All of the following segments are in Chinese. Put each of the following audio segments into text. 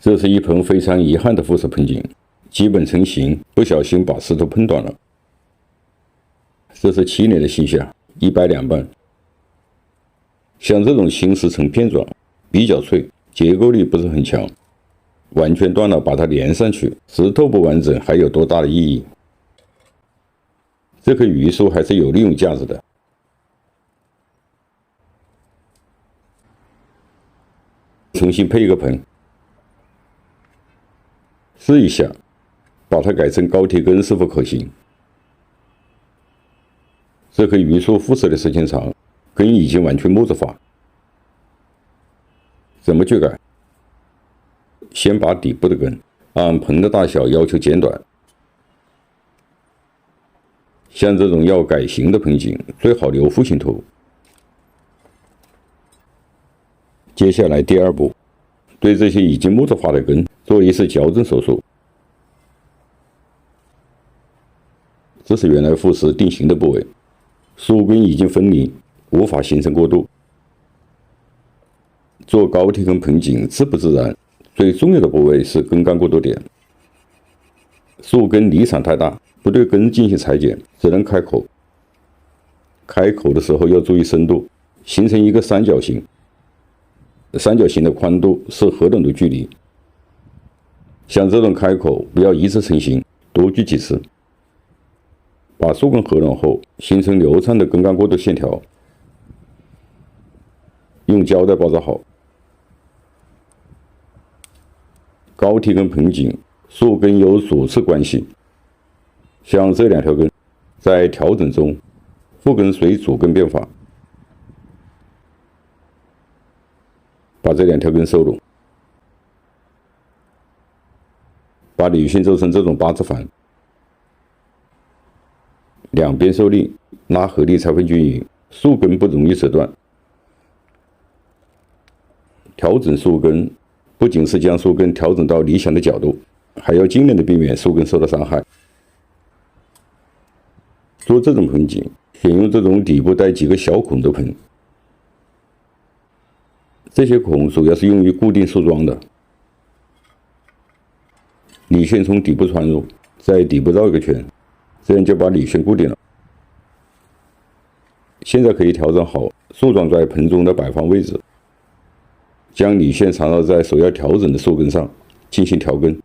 这是一盆非常遗憾的复式盆景，基本成型，不小心把石头碰断了。这是7年的心血，100两半。像这种形石呈片状，比较脆，结构力不是很强，完全断了把它连上去，石头不完整还有多大的意义？这棵榆树还是有利用价值的。重新配一个盆，试一下，把它改成高铁根是否可行？这棵榆树复式的时间长，根已经完全木质化。怎么去改？先把底部的根按盆的大小要求剪短。像这种要改型的盆景，最好留弧形头。接下来第2步，对这些已经木质化的根做一次矫正手术。这是原来复式定型的部位，树根已经分离，无法形成过渡。做高铁根盆景自不自然，最重要的部位是根干过渡点。树根离场太大，不对根进行裁剪，只能开口。开口的时候要注意深度，形成一个三角形。三角形的宽度是合拢的距离。像这种开口不要一次成型，多锯几次。把树根合拢后，形成流畅的根干过渡线条。用胶带包扎好。高铁根盆景，树根有主次关系。像这2条根，在调整中，副根随主根变化。把这2条根收拢，把铝线做成这种8字环，两边受力，拉合力才会均匀，树根不容易折断。调整树根不仅是将树根调整到理想的角度，还要尽量的避免树根受到伤害。做这种盆景，选用这种底部带几个小孔的盆。这些孔主要是用于固定树桩的。铝线从底部穿入，在底部绕一个圈，这样就把铝线固定了。现在可以调整好树桩在盆中的摆放位置，将铝线缠绕在所要调整的树根上，进行调根。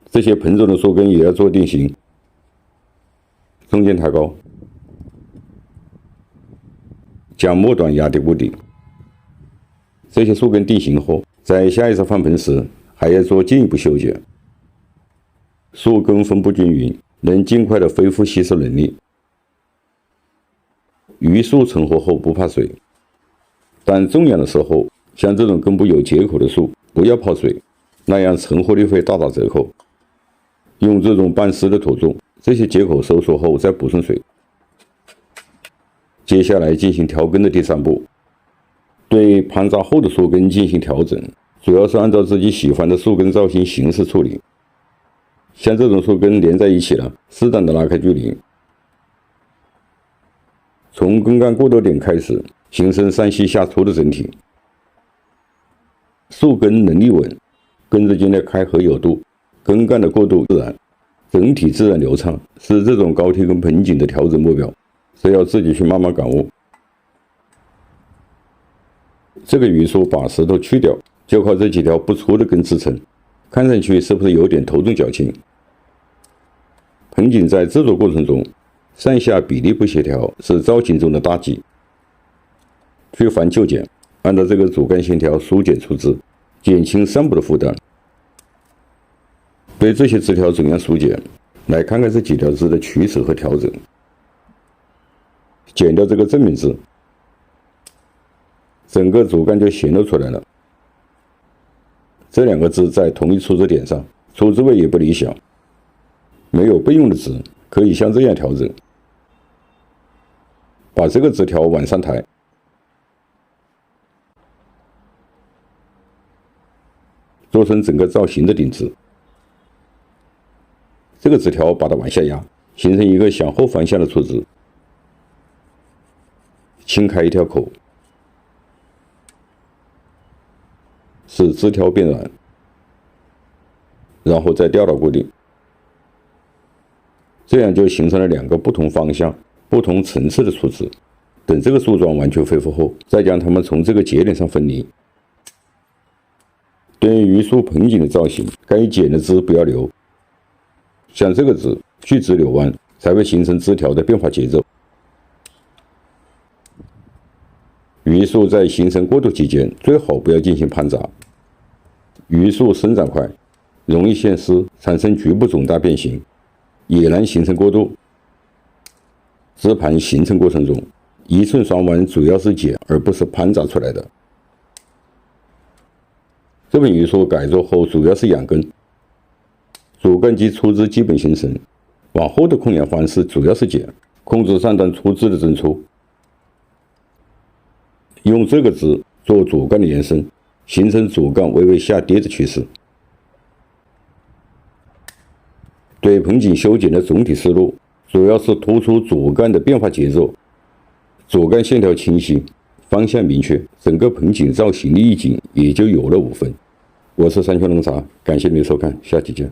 这些盆中的树根也要做定型，中间抬高，将末端压低固定。这些树根定型后，在下一次换盆时还要做进一步修剪。树根分布均匀，能尽快的恢复吸收能力。榆树成活后不怕水，但种养的时候，像这种根部有结口的树，不要泡水，那样成活率会大打折扣。用这种半湿的土种，这些结口收缩后再补充水。接下来进行调根的第3步，对盘扎后的树根进行调整，主要是按照自己喜欢的树根造型形式处理。像这种树根连在一起了，适当的拉开距离，从根干过渡点开始，形成上细下粗的整体。树根能力稳，根之间的开合有度，根干的过渡自然，整体自然流畅，是这种高铁根盆景的调整目标，是要自己去慢慢感悟。这个榆树把石头去掉，就靠这几条不粗的根支撑，看上去是不是有点头重脚轻？盆景在制作过程中，上下比例不协调是造型中的大忌。去繁就简，按照这个主干线条疏简出枝，减轻上部的负担。对这些枝条怎样疏简，来看看这几条枝的取舍和调整。剪掉这个正面枝，整个主干就显露出来了。这2个枝在同一出枝点上，出枝位也不理想。没有备用的枝，可以像这样调整，把这个枝条往上抬，做成整个造型的顶枝。这个枝条把它往下压，形成一个向后方向的出枝，轻开一条口，使枝条变软，然后再吊到固定，这样就形成了2个不同方向、不同层次的树枝。等这个树桩完全恢复后，再将它们从这个节点上分离。对于榆树盆景的造型，该剪的枝不要留，像这个枝去枝留弯，才会形成枝条的变化节奏。榆树在形成过渡期间，最好不要进行盘扎。榆树生长快，容易现丝，产生局部肿大变形，也难形成过渡。枝盘形成过程中，1寸双弯主要是剪而不是盘扎出来的。这盆榆树改作后主要是养根，主干及粗枝基本形成，往后的控养方式主要是剪，控制上端粗枝的增粗，用这个枝做主干的延伸，形成主干微微下跌的趋势。对盆景修剪的总体思路，主要是突出主干的变化节奏，主干线条清晰，方向明确，整个盆景造型的意境也就有了5分。我是三全农茶，感谢您的收看，下期见。